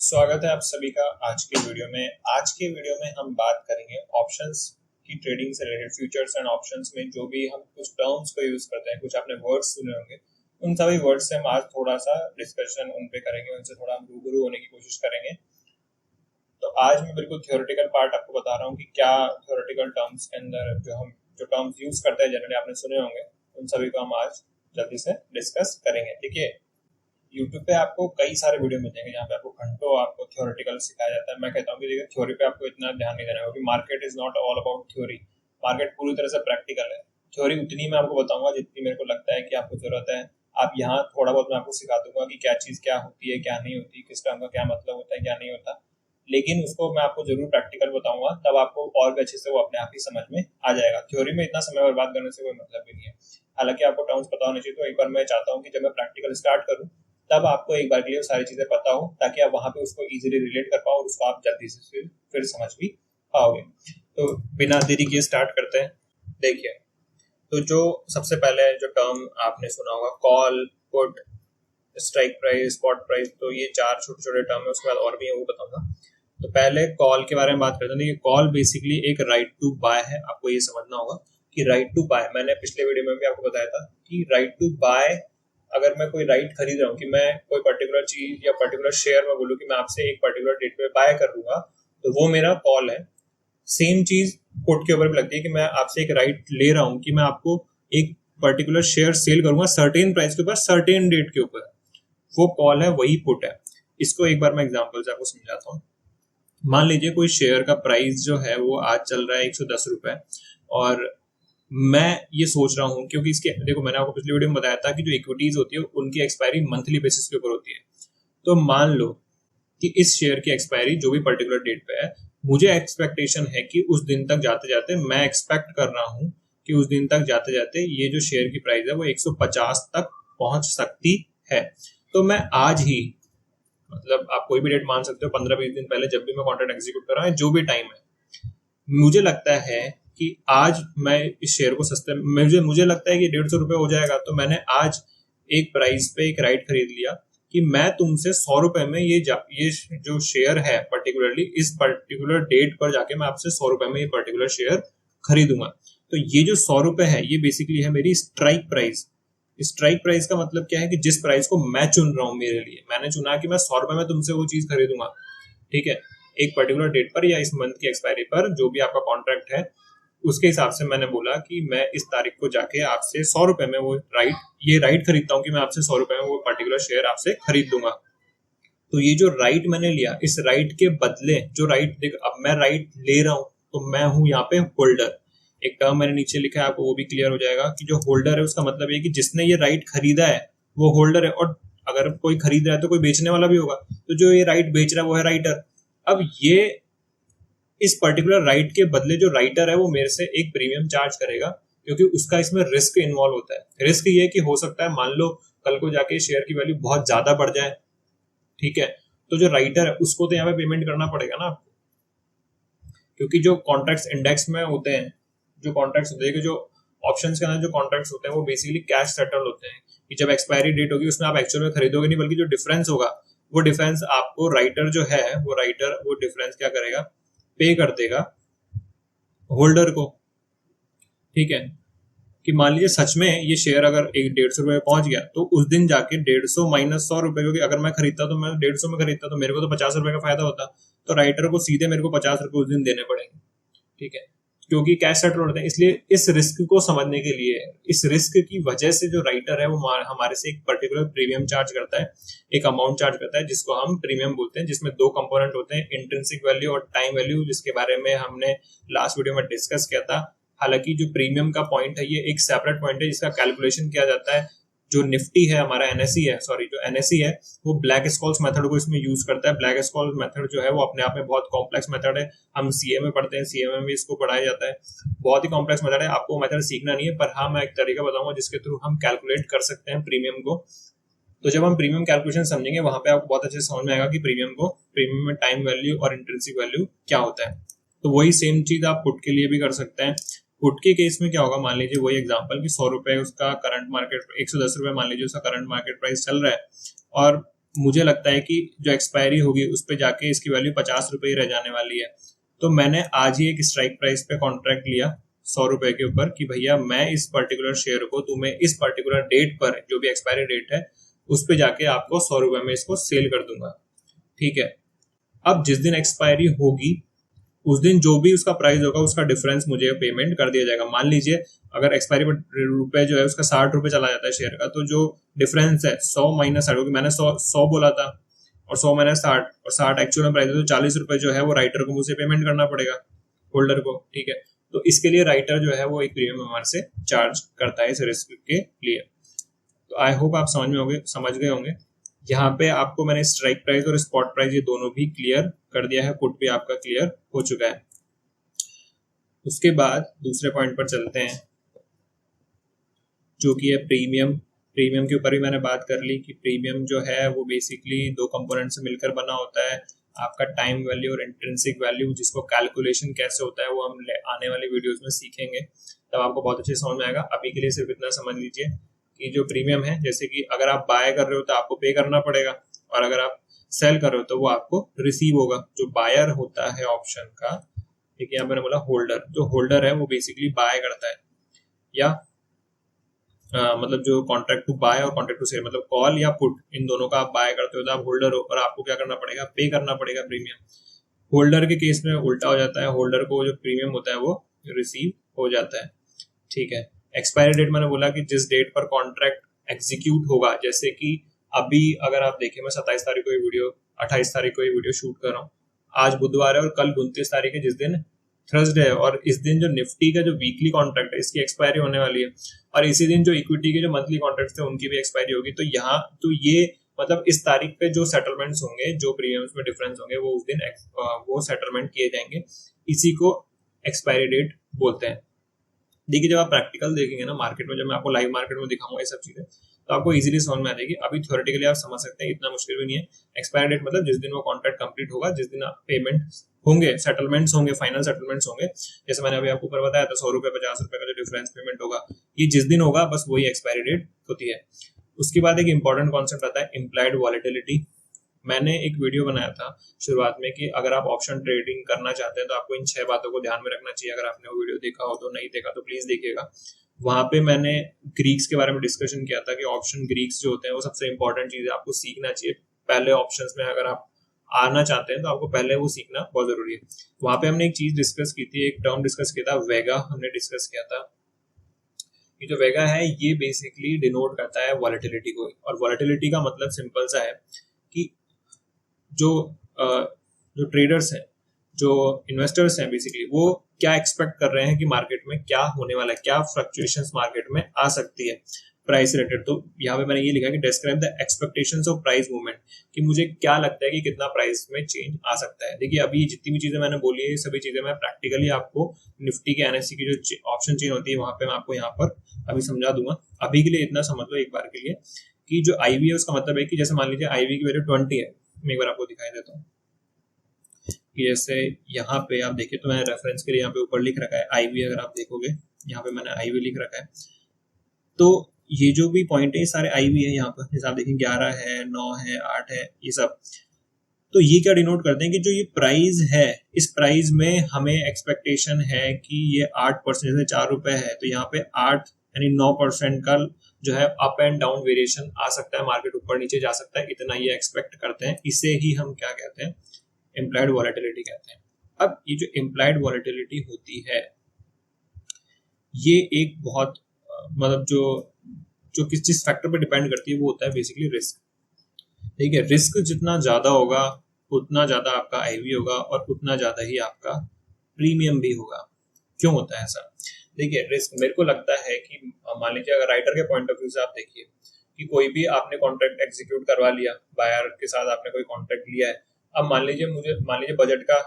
स्वागत है आप सभी का आज के वीडियो में। आज के वीडियो में हम बात करेंगे ऑप्शंस की ट्रेडिंग से रिलेटेड। फ्यूचर्स एंड ऑप्शंस में जो भी हम कुछ टर्म्स को यूज करते हैं, कुछ आपने वर्ड्स सुने होंगे, उन सभी वर्ड्स से हम आज थोड़ा सा डिस्कशन उन पे करेंगे, उनसे थोड़ा हम रूबरू होने की कोशिश करेंगे। तो आज मैं बिल्कुल थ्योरेटिकल पार्ट आपको बता रहा हूँ कि क्या थ्योरेटिकल टर्म्स के अंदर जो टर्म्स यूज करते हैं जनरली आपने सुने होंगे, उन सभी को हम आज जल्दी से डिस्कस करेंगे। ठीक है, यूट्यूब पे आपको कई सारे वीडियो मिल जाएंगे जहाँ पे आपको घंटों आपको थ्योरेटिकल सिखाया जाता है। मैं कहता हूँ कि देखिए, थ्योरी पे आपको इतना ध्यान नहीं देना है, क्योंकि market is not all about theory. Market पूरी तरह से प्रैक्टिकल है। थ्योरी उतनी मैं आपको बताऊंगा जितनी मेरे को लगता है कि आपको जरूरत है। आप यहाँ थोड़ा बहुत मैं आपको सिखा दूंगा कि क्या चीज़ क्या होती है, क्या नहीं होती, किस टर्म का क्या मतलब होता है, क्या नहीं होता, लेकिन उसको मैं आपको जरूर प्रैक्टिकल बताऊंगा, तब आपको और भी अच्छे से वो अपने आप ही समझ में आ जाएगा। थ्योरी में इतना समय बर्बाद करने से कोई मतलब भी नहीं है। हालांकि आपको टर्म्स पता होने चाहिए, तो एक बार मैं चाहता हूँ कि जब मैं प्रैक्टिकल स्टार्ट करूँ तब आपको एक बार के लिए सारी चीजें पता हो, ताकि आप वहां पे उसको इजीली रिलेट कर पाओ और उसको आप जल्दी से फिर समझ भी पाओगे। तो बिना देरी किए स्टार्ट करते हैं। देखिए, तो जो सबसे पहले जो टर्म आपने सुना होगा, call, put, strike price, spot price, तो ये चार छोटे छोटे टर्म है, उसके बाद और भी है वो बताऊंगा। तो पहले कॉल के बारे में बात करते हैं। देखिए, कॉल बेसिकली एक राइट टू बाय है। आपको ये समझना होगा कि राइट टू बाय, मैंने पिछले वीडियो में भी आपको बताया था कि राइट टू बाय, अगर मैं कोई राइट खरीद रहा हूँ कि मैं कोई पर्टिकुलर चीज या पर्टिकुलर शेयर में बोलूँ कि मैं आपसे एक पर्टिकुलर डेट पे बाय कर लूंगा, तो वो मेरा कॉल है। सेम चीज पुट के ऊपर भी लगती है कि मैं आपसे एक राइट ले रहा हूँ कि मैं आपको एक पर्टिकुलर शेयर सेल करूंगा सर्टेन प्राइस के ऊपर, सर्टेन डेट के ऊपर, वो कॉल है, वही पुट है। इसको एक बार मैं एग्जांपल से आपको समझाता हूँ। मान लीजिए कोई शेयर का प्राइस जो है वो आज चल रहा है 110 रुपए, और मैं ये सोच रहा हूँ, क्योंकि इसके देखो, मैंने आपको पिछले वीडियो में बताया था कि जो इक्विटीज होती है उनकी एक्सपायरी मंथली बेसिस के ऊपर होती है। तो मान लो कि इस शेयर की एक्सपायरी जो भी पर्टिकुलर डेट पे है, मुझे एक्सपेक्टेशन है कि उस दिन तक जाते जाते, मैं एक्सपेक्ट कर रहा हूँ कि उस दिन तक जाते जाते ये जो शेयर की प्राइस है वो 150 तक पहुंच सकती है। तो मैं आज ही, मतलब आप कोई भी डेट मान सकते हो, 15-20 दिन पहले जब भी मैं कॉन्ट्रैक्ट एग्जीक्यूट कर रहा हूँ, जो भी टाइम है, मुझे लगता है कि आज मैं इस शेयर को सस्ते, मुझे लगता है कि 150 रुपये हो जाएगा, तो मैंने आज एक प्राइस पे एक राइट खरीद लिया कि मैं तुमसे 100 रुपए में ये जो शेयर है पर्टिकुलरली इस पर्टिकुलर डेट पर जाके मैं आपसे 100 रुपए में ये पर्टिकुलर शेयर खरीदूंगा। तो ये जो 100 रुपए है, ये बेसिकली है मेरी स्ट्राइक प्राइस। स्ट्राइक प्राइस का मतलब क्या है कि जिस प्राइस को मैं चुन रहा हूँ, मेरे लिए मैंने चुना कि मैं 100 रुपए में तुमसे वो चीज खरीदूंगा। ठीक है, एक पर्टिकुलर डेट पर या इस मंथ की एक्सपायरी पर जो भी आपका कॉन्ट्रैक्ट है, उसके हिसाब से मैंने बोला कि मैं इस तारीख को जाके आपसे 100 रुपए में वो ये राइट खरीदता हूँ कि मैं आपसे 100 रुपए में वो पर्टिकुलर शेयर आपसे खरीद लूंगा। तो ये जो राइट मैंने लिया, इस राइट के बदले जो राइट, देख अब मैं राइट ले रहा हूँ, तो मैं हूँ यहाँ पे होल्डर। एक टर्म मैंने नीचे लिखा है, आपको वो भी क्लियर हो जाएगा कि जो होल्डर है उसका मतलब ये कि जिसने ये राइट खरीदा है वो होल्डर है, और अगर कोई खरीद रहा है तो कोई बेचने वाला भी होगा, तो जो ये राइट बेच रहा है वो है राइटर। अब ये इस पर्टिकुलर राइट के बदले जो राइटर है वो मेरे से एक प्रीमियम चार्ज करेगा, क्योंकि उसका इसमें रिस्क इन्वॉल्व होता है। रिस्क ये कि हो सकता है मान लो कल को जाके शेयर की वैल्यू बहुत ज्यादा बढ़ जाए, ठीक है, तो जो राइटर है उसको तो यहाँ पे पेमेंट करना पड़ेगा ना आपको, क्योंकि जो कॉन्ट्रैक्ट्स इंडेक्स में होते हैं, जो कॉन्ट्रैक्ट्स होते हैं, जो ऑप्शंस के अंदर जो कॉन्ट्रैक्ट्स होते हैं वो बेसिकली कैश सेटल होते हैं, कि जब एक्सपायरी डेट होगी उसमें आप एक्चुअल में खरीदोगे नहीं, बल्कि जो डिफरेंस होगा वो डिफरेंस आपको राइटर जो है वो डिफरेंस क्या करेगा, पे कर देगा होल्डर को। ठीक है, कि मान लीजिए सच में ये शेयर अगर एक 150 रुपये पहुंच गया, तो उस दिन जाके 150 माइनस 100 रुपए, क्योंकि अगर मैं खरीदता तो मैं 150 में खरीदता तो मेरे को तो 50 रुपए का फायदा होता, तो राइटर को सीधे मेरे को 50 रुपए उस दिन देने पड़ेंगे। ठीक है, क्योंकि कैश सेटल होते हैं। इसलिए इस रिस्क को समझने के लिए, इस रिस्क की वजह से जो राइटर है वो हमारे से एक पर्टिकुलर प्रीमियम चार्ज करता है, एक अमाउंट चार्ज करता है, जिसको हम प्रीमियम बोलते हैं, जिसमें दो कंपोनेंट होते हैं, इंट्रिंसिक वैल्यू और टाइम वैल्यू, जिसके बारे में हमने लास्ट वीडियो में डिस्कस किया था। हालांकि जो प्रीमियम का पॉइंट है ये एक सेपरेट पॉइंट है, जिसका कैलकुलेशन किया जाता है। जो निफ्टी है हमारा, एनएसई है, सॉरी जो एनएसई है, वो ब्लैक स्कॉल्स मेथड को इसमें यूज करता है। ब्लैक स्कॉल्स मेथड जो है वो अपने आप में बहुत कॉम्प्लेक्स मेथड है। हम सीए में पढ़ते हैं, सीए में भी इसको पढ़ाया जाता है। बहुत ही कॉम्प्लेक्स मेथड है, आपको मेथड सीखना नहीं है, पर हाँ मैं एक तरीका बताऊंगा जिसके थ्रू हम कैलकुलेट कर सकते हैं प्रीमियम को। तो जब हम प्रीमियम कैलकुलेशन समझेंगे, वहां पे आपको बहुत अच्छे से समझ में आएगा कि प्रीमियम में टाइम वैल्यू और इंट्रिंसिक वैल्यू क्या होता है। तो वही सेम चीज आप पुट के लिए भी कर सकते हैं। पुट के केस में क्या होगा, मान लीजिए वही एग्जांपल कि 100 रुपए उसका करंट मार्केट, 110 रुपए मान लीजिए उसका करंट मार्केट प्राइस चल रहा है, और मुझे लगता है कि जो एक्सपायरी होगी उस पर जाके इसकी वैल्यू 50 रुपये ही रह जाने वाली है। तो मैंने आज ही एक स्ट्राइक प्राइस पे कॉन्ट्रैक्ट लिया 100 रुपए के ऊपर कि भैया मैं इस पर्टिकुलर शेयर को तुम्हें इस पर्टिकुलर डेट पर, जो भी एक्सपायरी डेट है, उस पे जाके आपको 100 रुपए में इसको सेल कर दूंगा। ठीक है। अब जिस दिन एक्सपायरी होगी उस दिन जो भी उसका प्राइस होगा उसका डिफरेंस मुझे पेमेंट कर दिया जाएगा। मान लीजिए अगर एक्सपायरी रुपए जो है उसका 60 रुपए चला जाता है शेयर का, तो जो डिफरेंस है 100 माइनस 60, क्योंकि मैंने 100 बोला था और 100 माइनस 60 और 60 एक्चुअल में प्राइस है, तो 40 रुपए जो है वो राइटर को मुझे पेमेंट करना पड़ेगा, होल्डर को। ठीक है। तो इसके लिए राइटर जो है वो एक प्रीमियम हमारे से चार्ज करता है इस रिस्क के लिए। तो आई होप आप समझ गए होंगे। यहाँ पे आपको मैंने स्ट्राइक प्राइस और स्पॉट प्राइस ये दोनों भी क्लियर कर दिया है, पुट भी आपका क्लियर हो चुका है। उसके बाद दूसरे पॉइंट पर चलते हैं जो कि है प्रीमियम। प्रीमियम के ऊपर भी मैंने बात कर ली कि प्रीमियम जो है वो बेसिकली दो कंपोनेंट से मिलकर बना होता है, आपका टाइम वैल्यू और इंट्रिंसिक वैल्यू, जिसको कैलकुलेशन कैसे होता है वो हम आने वाली वीडियोस में सीखेंगे, तब आपको बहुत अच्छे समझ में आएगा। अभी के लिए सिर्फ इतना समझ लीजिए कि जो प्रीमियम है, जैसे कि अगर आप बाय कर रहे हो तो आपको पे करना पड़ेगा, और अगर आप सेल कर रहे हो तो वो आपको रिसीव होगा। जो बायर होता है ऑप्शन का, ठीक है, यहाँ मैंने बोला होल्डर, जो होल्डर है वो बेसिकली बाय करता है, या मतलब जो कॉन्ट्रैक्ट टू बाय और कॉन्ट्रैक्ट टू सेल, मतलब कॉल या पुट, इन दोनों का आप बाय करते हो तो आप होल्डर हो, और आपको क्या करना पड़ेगा, पे करना पड़ेगा प्रीमियम। होल्डर के केस में उल्टा हो जाता है, होल्डर को जो प्रीमियम होता है वो रिसीव हो जाता है। ठीक है। एक्सपायरी डेट मैंने बोला कि जिस डेट पर कॉन्ट्रैक्ट एग्जीक्यूट होगा, जैसे कि अभी अगर आप देखें, मैं 27 तारीख को ये वीडियो, 28 तारीख को ये वीडियो शूट कर रहा हूँ, आज बुधवार है और कल 29 तारीख है, जिस दिन थर्सडे है, और इस दिन जो निफ्टी का जो वीकली कॉन्ट्रैक्ट है इसकी एक्सपायरी होने वाली है, और इसी दिन जो इक्विटी के जो मंथली कॉन्ट्रैक्ट थे उनकी भी एक्सपायरी होगी। तो यहाँ तो ये मतलब इस तारीख पे जो सेटलमेंट्स होंगे, जो प्रीमियम्स में डिफरेंस होंगे, वो उस दिन वो सेटलमेंट किए जाएंगे। इसी को एक्सपायरी डेट बोलते हैं। देखिए जब आप प्रैक्टिकल देखेंगे ना मार्केट में, जब मैं आपको लाइव मार्केट में दिखाऊंगा ये सब चीजें, तो आपको इजीली समझ में आ जाएगी। अभी थ्योरेटिकली आप समझ सकते हैं, इतना मुश्किल भी नहीं है। एक्सपायरी डेट मतलब जिस दिन वो कॉन्ट्रैक्ट कंप्लीट होगा, जिस दिन पेमेंट होंगे, सेटलमेंट्स होंगे, फाइनल सेटलमेंट्स होंगे, जैसे मैंने अभी आपको ऊपर बताया था 100 रुपए 50 रुपए का जो डिफरेंस पेमेंट होगा, ये जिस दिन होगा बस वही एक्सपायरी डेट होती है। उसके बाद एक इंपॉर्टेंट कॉन्सेप्ट आता है इम्प्लाइड वॉलेटिलिटी। मैंने एक वीडियो बनाया था शुरुआत में कि अगर आप ऑप्शन ट्रेडिंग करना चाहते हैं तो आपको इन 6 बातों को ध्यान में रखना चाहिए। अगर आपने वो वीडियो देखा हो तो, नहीं देखा तो प्लीज देखिएगा। वहां पे मैंने ग्रीक्स के बारे में डिस्कशन किया था कि ऑप्शन ग्रीक्स जो होते हैं वो सबसे इंपॉर्टेंट चीज है, आपको सीखना चाहिए पहले ऑप्शंस में। अगर आप आना चाहते हैं तो आपको पहले वो सीखना बहुत जरूरी है। वहां पे हमने एक चीज डिस्कस की थी, एक टर्म डिस्कस किया था, वेगा हमने डिस्कस किया था। ये जो वेगा है ये बेसिकली डिनोट करता है वॉलेटिलिटी को, और वॉलेटिलिटी का मतलब सिंपल सा है कि जो जो ट्रेडर्स हैं, जो इन्वेस्टर्स हैं, बेसिकली वो क्या एक्सपेक्ट कर रहे हैं कि मार्केट में क्या होने वाला है, क्या फ्लक्चुएशंस मार्केट में आ सकती है प्राइस रिलेटेड। तो यहाँ पे मैंने ये लिखा कि describe the expectations of price movement, कि मुझे क्या लगता है कि कितना प्राइस में चेंज आ सकता है। देखिए अभी जितनी भी चीजें मैंने बोली है, ये सभी चीजें मैं प्रैक्टिकली आपको निफ्टी के एनएससी की जो ऑप्शन चेन होती है वहां पे मैं आपको यहाँ पर अभी समझा दूंगा। अभी के लिए इतना समझ लो एक बार के लिए कि जो आईवी है उसका मतलब है कि जैसे मान लीजिए आईवी की वैल्यू 20 है, मैं एक बार आपको दिखाई देता हूँ कि जैसे यहाँ पे आप देखिए, तो मैंने रेफरेंस के लिए यहाँ पे ऊपर लिख रखा है आईवी। अगर आप देखोगे यहाँ पे मैंने आईवी लिख रखा है, तो ये जो भी पॉइंट है ये सारे आईवी है यहाँ पर। जैसे आप देखें 11 है, 9 है, 8 है, ये सब। तो ये क्या डिनोट करते हैं कि जो ये प्राइस है, इस प्राइस में हमें एक्सपेक्टेशन है कि ये 8%, जैसे 4 रुपए है तो यहाँ पे 8 यानी 9% का जो है अप एंड डाउन वेरिएशन आ सकता है, मार्केट ऊपर नीचे जा सकता है, इतना ये एक्सपेक्ट करते हैं। इसे ही हम क्या कहते हैं, इम्प्लाइड वॉलेटिलिटी कहते हैं। अब ये जो इम्प्लाइड वॉलेटिलिटी होती है ये एक बहुत मतलब जो किस चीज फैक्टर पे डिपेंड करती है वो होता है बेसिकली रिस्क। ठीक है, रिस्क जितना ज्यादा होगा उतना ज्यादा आपका आईवी होगा और उतना ज्यादा ही आपका प्रीमियम भी होगा। क्यों होता है ऐसा? देखिए रिस्क, मेरे को लगता है कि मान लीजिए अगर राइटर के पॉइंट ऑफ व्यू से आप देखिए कि कोई भी आपने कॉन्ट्रैक्ट एग्जीक्यूट करवा लिया, बायर के साथ आपने कोई कॉन्ट्रैक्ट लिया है। अब मान लीजिए बजट का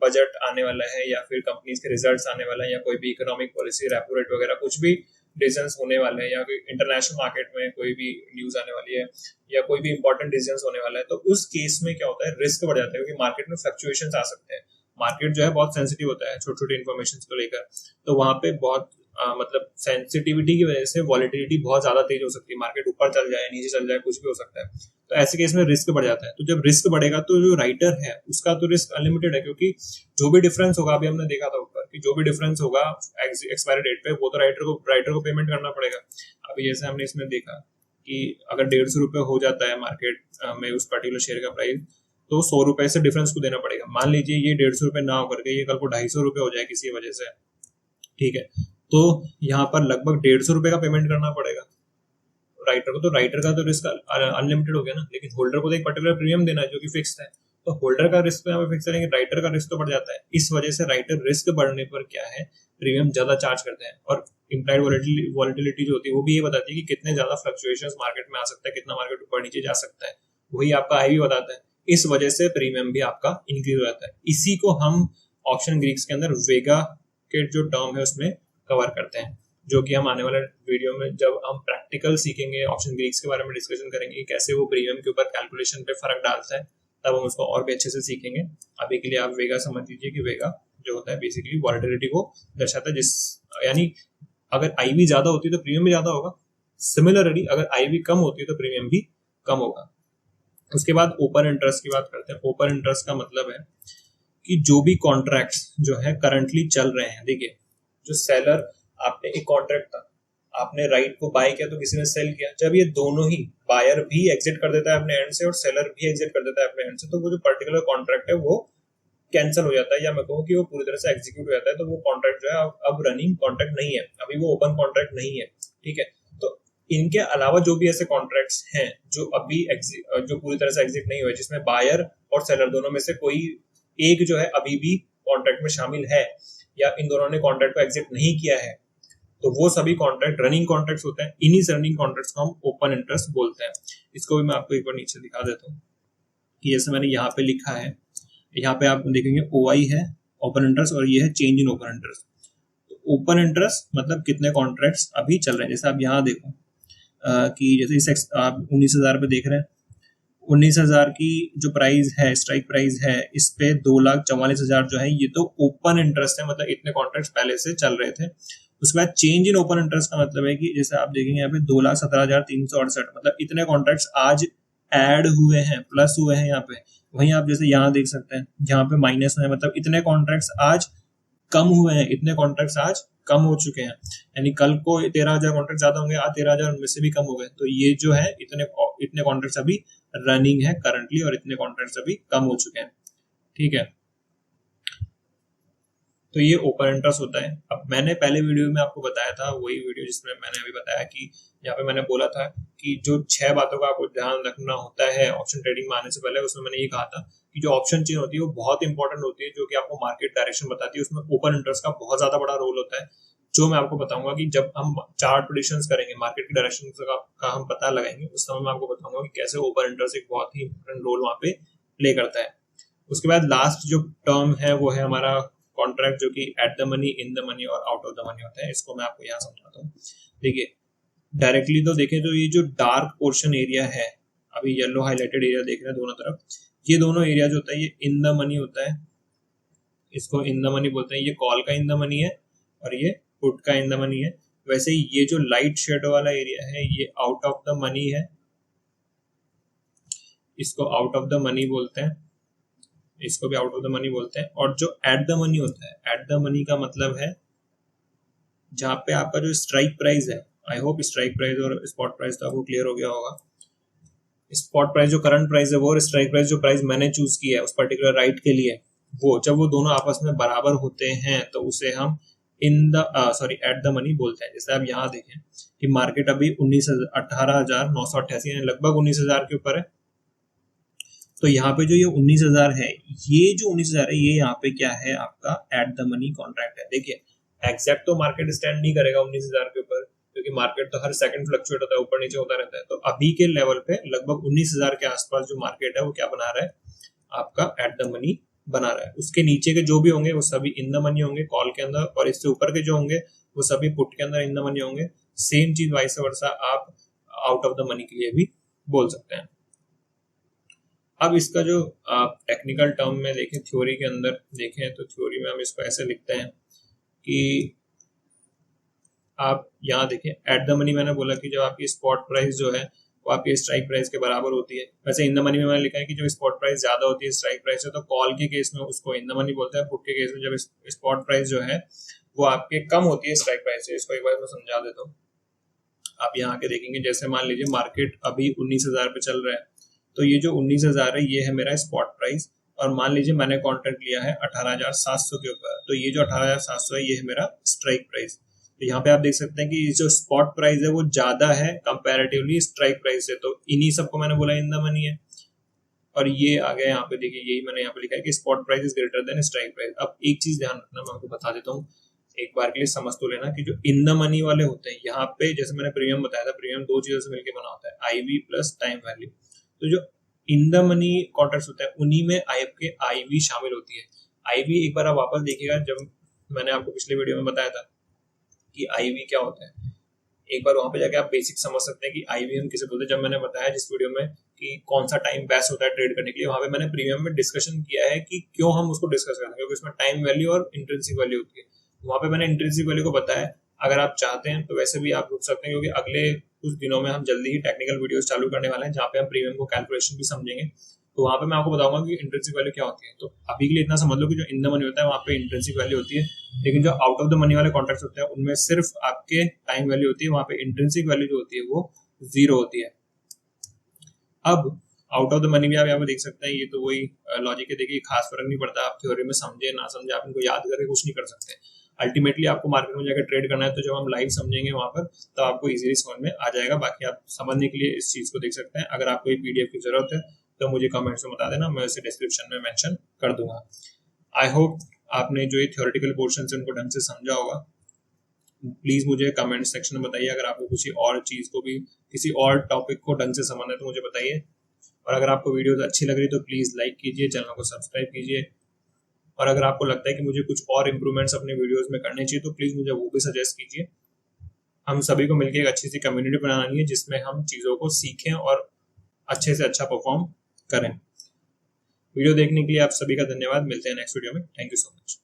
बजट आने वाला है, या फिर कंपनीज के रिजल्ट्स आने वाला है, या कोई भी इकोनॉमिक पॉलिसी, रेपो रेट वगैरह कुछ भी डिसीजंस होने वाले हैं, या कोई इंटरनेशनल मार्केट में कोई भी न्यूज आने वाली है, या कोई भी इंपॉर्टेंट डिसीजंस होने वाला है, तो उस केस में क्या होता है, रिस्क बढ़ जाता है, क्योंकि मार्केट में फ्लक्चुएशंस आ सकते हैं। मार्केट जो है बहुत सेंसिटिव होता है छोटी छोटी इन्फॉर्मेशन को लेकर, तो वहां पे बहुत मतलब सेंसिटिविटी की वजह से वॉलेटिलिटी बहुत ज्यादा तेज हो सकती है। मार्केट ऊपर चल जाए, नीचे चल जाए, कुछ भी हो सकता है। तो ऐसे केस में रिस्क बढ़ जाता है। तो जब रिस्क बढ़ेगा तो जो राइटर है उसका तो रिस्क अनलिमिटेड है, क्योंकि जो भी डिफरेंस होगा, अभी हमने देखा था ऊपर कि जो भी डिफरेंस होगा एक्सपायरी डेट पे वो तो राइटर को पेमेंट करना पड़ेगा। अभी जैसे हमने इसमें देखा कि अगर 150 रुपये हो जाता है मार्केट में उस पर्टिकुलर शेयर का प्राइस, तो 100 रुपए से डिफरेंस को देना पड़ेगा। मान लीजिए ये 150 रुपये ना होकर के ये कल को 250 रुपये हो जाए किसी वजह से, ठीक है, तो यहाँ पर लगभग 150 रुपये का पेमेंट करना पड़ेगा राइटर को। तो राइटर का तो रिस्क अनलिमिटेड हो गया ना, लेकिन होल्डर को तो एक पर्टिकुलर प्रीमियम देना है जो कि फिक्स्ड है। तो होल्डर का रिस्क यहाँ पे फिक्स है, लेकिन राइटर का रिस्क तो बढ़ जाता है। इस वजह से राइटर रिस्क बढ़ने पर क्या है, प्रीमियम ज्यादा चार्ज करते हैं। और इम्प्लाइड वॉलिटिलिटी जो होती है वो भी ये बताती है कि कितने ज्यादा फ्लक्चुएशंस मार्केट में आ सकता है, कितना मार्केट ऊपर नीचे जा सकता है, वही आपका आई भी बताता है। इस वजह से प्रीमियम भी आपका इंक्रीज हो जाता है। इसी को हम ऑप्शन ग्रीक्स के अंदर वेगा के जो टर्म है उसमें कवर करते हैं, जो कि हम आने वाले वीडियो में जब हम प्रैक्टिकल सीखेंगे ऑप्शन ग्रीक्स के बारे में डिस्कशन करेंगे कि कैसे वो प्रीमियम के ऊपर कैलकुलेशन पे फर्क डालता है, तब हम उसको और भी अच्छे से सीखेंगे। अभी के लिए आप वेगा समझ लीजिए कि वेगा जो होता है बेसिकली वॉलेटिलिटी को दर्शाता है, जिस यानी अगर आईवी ज्यादा होती है तो प्रीमियम भी ज्यादा होगा, सिमिलरली अगर आईवी कम होती है तो प्रीमियम भी कम होगा। उसके बाद ओपन इंटरेस्ट की बात करते हैं। ओपन इंटरेस्ट का मतलब है कि जो भी कॉन्ट्रैक्ट्स जो है करंटली चल रहे हैं, देखिए जो सेलर, आपने एक कॉन्ट्रैक्ट था, आपने राइट को बाय किया तो किसी ने सेल किया, जब ये दोनों ही बायर भी एग्जिट कर देता है अपने एंड से और सेलर भी एग्जिट कर देता है अपने एंड से, तो वो जो पर्टिकुलर कॉन्ट्रैक्ट है वो कैंसिल हो जाता है, या मैं कहूँ कि वो पूरी तरह से एग्जीक्यूट हो जाता है। तो वो कॉन्ट्रैक्ट जो है अब रनिंग कॉन्ट्रैक्ट नहीं है, अभी वो ओपन कॉन्ट्रैक्ट नहीं है, ठीक है। तो इनके अलावा जो भी ऐसे कॉन्ट्रैक्ट्स हैं जो अभी जो पूरी तरह से एग्जिट नहीं हुए, जिसमें बायर और सेलर दोनों में से कोई एक जो है अभी भी कॉन्ट्रैक्ट में शामिल है, या इन दोनों ने कॉन्ट्रैक्ट को एग्जिट नहीं किया है, तो वो सभी कॉन्ट्रैक्ट रनिंग कॉन्ट्रैक्ट्स होते हैं। इन्हीं रनिंग कॉन्ट्रैक्ट्स को हम ओपन इंटरेस्ट बोलते हैं। इसको भी मैं आपको एक बार नीचे दिखा देता हूँ कि जैसे मैंने यहाँ पे लिखा है, यहाँ पे आप देखेंगे OI है ओपन इंटरेस्ट और ये है चेंज इन ओपन इंटरेस्ट। तो ओपन इंटरेस्ट मतलब कितने कॉन्ट्रैक्ट्स अभी चल रहे हैं। जैसे आप यहाँ देखो कि जैसे इस आप 19,000 पे देख रहे हैं, 19,000 की जो प्राइस है, स्ट्राइक प्राइस है, इस पे 2,44,000 जो है ये तो ओपन इंटरेस्ट है, मतलब इतने कॉन्ट्रैक्ट्स पहले से चल रहे थे। उसके बाद चेंज इन ओपन इंटरेस्ट का मतलब है कि जैसे आप देखेंगे यहाँ पे 2,17,368, मतलब इतने कॉन्ट्रैक्ट्स आज ऐड हुए हैं, प्लस हुए हैं यहाँ पे। वहीं आप जैसे यहाँ देख सकते हैं यहाँ पे माइनस में है, मतलब इतने कॉन्ट्रैक्ट्स आज कम हुए हैं, इतने कॉन्ट्रैक्ट्स आज कम हो चुके हैं। यानी कल को 13,000 कॉन्ट्रैक्ट ज्यादा होंगे, आज 13,000 उनमें से भी कम हो गए। तो ये जो है इतने कॉन्ट्रैक्ट्स अभी रनिंग है करंटली और इतने कॉन्ट्रैक्ट्स अभी कम हो चुके हैं, ठीक है। तो ये ओपन इंटरेस्ट होता है। अब मैंने पहले वीडियो में आपको बताया था, वही वीडियो जिसमें मैंने अभी बताया कि यहाँ पे मैंने बोला था कि जो 6 बातों का आपको ध्यान रखना होता है ऑप्शन ट्रेडिंग में आने से पहले, उसमें मैंने ये कहा था कि जो ऑप्शन चेन होती है वो बहुत इंपॉर्टेंट होती है, जो कि आपको मार्केट डायरेक्शन बताती है। उसमें ओपन इंटरेस्ट का बहुत ज्यादा बड़ा रोल होता है, जो मैं आपको बताऊंगा कि जब हम चार्ट प्रेडिक्शंस करेंगे, मार्केट की डायरेक्शन का हम पता लगाएंगे, उस समय मैं आपको बताऊंगा कि कैसे ओपन इंटरेस्ट एक बहुत ही इंपॉर्टेंट रोल वहां पे प्ले करता है। उसके बाद लास्ट जो टर्म है वो है हमारा कॉन्ट्रैक्ट, जो कि at the money, in the money और आउट ऑफ द मनी होता है। इसको मैं आपको यहाँ समझाता हूँ। देखिए डायरेक्टली तो देखें तो ये जो डार्क पोर्शन एरिया है, अभी येलो हाईलाइटेड एरिया देख रहे हैं दोनों तरफ, ये दोनों एरिया जो होता है ये इन द मनी होता है, इसको इन द मनी बोलते हैं। ये कॉल का इन द मनी है और ये पुट का इन द मनी है। वैसे ही ये जो लाइट शेडो वाला एरिया है ये आउट ऑफ द मनी है, इसको आउट ऑफ द मनी बोलते हैं, इसको भी आउट ऑफ द मनी बोलते हैं। और जो एट द मनी होता है, एट द मनी का मतलब है जहाँ पे आपका जो स्ट्राइक प्राइस है, आई होप स्ट्राइक प्राइस और स्पॉट प्राइस तो आपको क्लियर हो गया होगा। स्पॉट प्राइस जो करंट प्राइस है वो, और स्ट्राइक प्राइस जो प्राइस मैंने चूज किया है उस पर्टिकुलर राइट के लिए, वो जब वो दोनों आपस में बराबर होते हैं तो उसे हम in the at the money बोलते हैं। जैसे आप यहाँ देखें कि मार्केट अभी 18,988 यानी लगभग 19,000 के ऊपर है। तो यहाँ पे जो ये 19,000 है, ये जो 19,000 है ये यहाँ पे क्या है, आपका एट द मनी कॉन्ट्रैक्ट है। देखिए एग्जैक्ट तो मार्केट स्टैंड नहीं करेगा 19,000 के ऊपर, क्योंकि मार्केट तो हर सेकंड फ्लक्चुएट होता है, ऊपर नीचे होता रहता है। तो अभी के लेवल पे लगभग 19,000 के आसपास जो मार्केट है वो क्या बना रहा है, आपका एट द मनी बना रहा है। उसके नीचे के जो भी होंगे वो सभी इन द मनी होंगे कॉल के अंदर, और इससे ऊपर के जो होंगे वो सभी पुट के अंदर इन द मनी होंगे। सेम चीज वाइस वर्सा आप आउट ऑफ द मनी के लिए भी बोल सकते हैं। अब इसका जो आप टेक्निकल टर्म में देखें, थ्योरी के अंदर देखें, तो थ्योरी में हम इसको ऐसे लिखते हैं कि आप यहाँ देखें एट द मनी, मैंने बोला कि जब आपकी स्पॉट प्राइस जो है वो आपके स्ट्राइक प्राइस के बराबर होती है। वैसे इन द मनी में मैंने लिखा है कि जब स्पॉट प्राइस ज्यादा होती है स्ट्राइक प्राइस से तो कॉल के केस में उसको इन द मनी बोलते हैं, पुट के केस में जब स्पॉट प्राइस जो है वो आपके कम होती है स्ट्राइक प्राइस से। इसको एक बार मैं समझा देता हूँ। आप यहाँ के देखेंगे, जैसे मान लीजिए मार्केट अभी 19,000 पे चल रहा है, तो ये जो 19,000 है ये है मेरा स्पॉट प्राइस, और मान लीजिए मैंने कॉन्ट्रैक्ट लिया है 18,700 के ऊपर, तो ये जो 18,700 है ये है मेरा स्ट्राइक प्राइस। तो यहाँ पे आप देख सकते हैं कि जो स्पॉट प्राइस है वो ज्यादा है कंपैरेटिवली स्ट्राइक प्राइस से, तो इन्हीं सबको मैंने बोला इन द मनी है। और ये आ गया यहाँ पे, देखिए यही मैंने यहाँ पे लिखा है कि spot price is greater than strike price. अब एक चीज ध्यान रखना, मैं आपको बता देता हूँ, एक बार के लिए समझ तो लेना कि जो इन द मनी वाले होते हैं यहाँ पे, जैसे मैंने प्रीमियम बताया था, प्रीमियम दो चीजों से मिलकर बना होता है, आईवी प्लस टाइम वैल्यू। तो जो इन द मनी कॉन्ट्रैक्ट्स होते हैं उन्हीं में आपके आईवी शामिल होती है। आईवी एक बार आप वापस देखिएगा, जब मैंने आपको पिछले वीडियो में बताया था कि आईवी क्या होता है, एक बार वहां पे जाके आप बेसिक समझ सकते हैं कि आईवी हम किसे बोलते हैं। जब मैंने बताया जिस वीडियो में कि कौन सा टाइम बेस्ट होता है ट्रेड करने के लिए, वहां पे मैंने प्रीमियम में डिस्कशन किया है कि क्यों हम उसको डिस्कस करते हैं, क्योंकि उसमें टाइम वैल्यू और इंट्रिंसिक वैल्यू होती है। वहां पे मैंने इंट्रिंसिक वैल्यू को बताया। अगर आप चाहते हैं तो वैसे भी आप रुक सकते हैं, क्योंकि अगले कुछ दिनों में हम जल्दी ही टेक्निकल वीडियोस चालू करने वाले हैं जहाँ पे हम प्रीमियम को कैलकुलेशन भी समझेंगे, तो वहां पे मैं आपको बताऊंगा कि इंट्रिंसिक वैल्यू क्या होती है। तो अभी के लिए इतना समझ लो कि जो इन द मनी होता है वहां पे इंट्रिंसिक वैल्यू होती है, लेकिन जो आउट ऑफ द मनी वाले कॉन्ट्रैक्ट्स होते हैं उनमें सिर्फ आपके टाइम वैल्यू होती है, वहां पे इंट्रिंसिक वैल्यू जो होती है वो 0 होती है। अब आउट ऑफ द मनी भी आप यहाँ पे देख सकते हैं, ये तो वही लॉजिक है, देखिए खास फर्क नहीं पड़ता, आप थ्योरी में समझे ना समझे, आप इनको याद करके कुछ नहीं कर सकते। अल्टीमेटली आपको मार्केट में जाकर ट्रेड करना है, तो जब हम लाइव समझेंगे वहां पर तो आपको इजीली समझ में आ जाएगा। बाकी आप समझने के लिए इस चीज को देख सकते हैं। अगर आपको पीडीएफ की जरूरत है तो मुझे कमेंट्स में बता देना, मैं उसे डिस्क्रिप्शन में मेंशन कर दूंगा। आई होप आपने जो ये थ्योरेटिकल पोर्शन है उनको ढंग से समझा होगा। प्लीज मुझे कमेंट सेक्शन में बताइए, अगर आपको किसी और चीज को भी, किसी और टॉपिक को ढंग से समझना है तो मुझे बताइए। और अगर आपको वीडियोस अच्छी लग रही तो प्लीज लाइक कीजिए, चैनल को सब्सक्राइब कीजिए। और अगर आपको लगता है कि मुझे कुछ और इम्प्रूवमेंट्स अपने वीडियोस में करने चाहिए तो प्लीज मुझे वो भी सजेस्ट कीजिए। हम सभी को मिलकर एक अच्छी सी कम्युनिटी बनानी है जिसमें हम चीजों को सीखें और अच्छे से अच्छा परफॉर्म करें। वीडियो देखने के लिए आप सभी का धन्यवाद। मिलते हैं नेक्स्ट वीडियो में। Thank you so much.